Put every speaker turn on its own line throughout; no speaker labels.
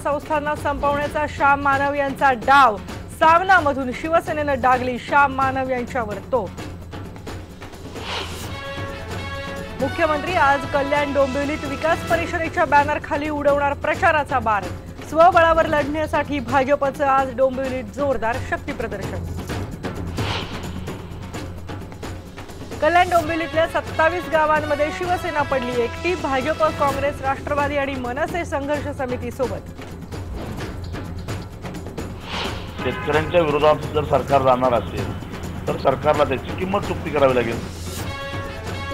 संस्थांना संपवण्याचा श्याम मानव यांचा डाव। सावनामधून शिवसेनेनं डागली श्याम मानव यांच्यावर तोफ। मुख्यमंत्री आज कल्याण डोंबिवलीत विकास परिषदेच्या बॅनर खाली उडवणार प्रचाराचा बार। स्वबळावर लढण्यासाठी भाजपचं आज डोंबिवलीत जोरदार शक्ती प्रदर्शन। कल्याण डोंबिवलीतल्या 27 गावांमध्ये शिवसेना पडली एकटी। भाजप, काँग्रेस, राष्ट्रवादी आणि मनसे संघर्ष समिती सोबत।
शेतकऱ्यांच्या विरोधात जर सरकार जाणार असेल तर सरकारला त्याची किंमत चुकती करावी लागेल।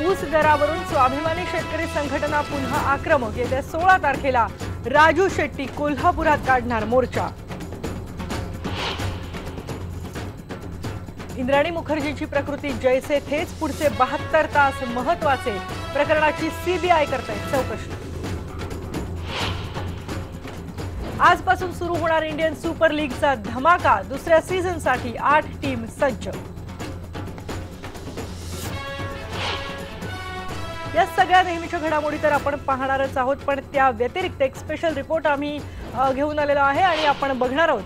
ऊस दरावरून स्वाभिमानी शेतकरी संघटना पुन्हा आक्रमक। येत्या 16 तारखेला राजू शेट्टी कोल्हापुरात काढणार मोर्चा। इंद्राणी मुखर्जींची प्रकृती जैसे थेच, पुढचे 72 तास महत्वाचे। प्रकरणाची सीबीआय करते चौकशी। आजपासून सुरू होणार इंडियन सुपर लीगचा धमाका। दुसऱ्या सीझनसाठी 8 टीम सज्ज। या सगळ्या नेहमीच्या घडामोडी तर आपण पाहणारच आहोत, पण त्या व्यतिरिक्त एक स्पेशल रिपोर्ट आम्ही घेऊन आलेलो आहे आणि आपण बघणार आहोत।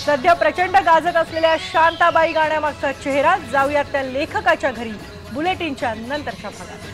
सध्या प्रचंड गाजत असलेल्या शांताबाई गाण्यामागचा चेहरा। जाऊया त्या लेखकाच्या घरी बुलेटिनच्या नंतरच्या भागात।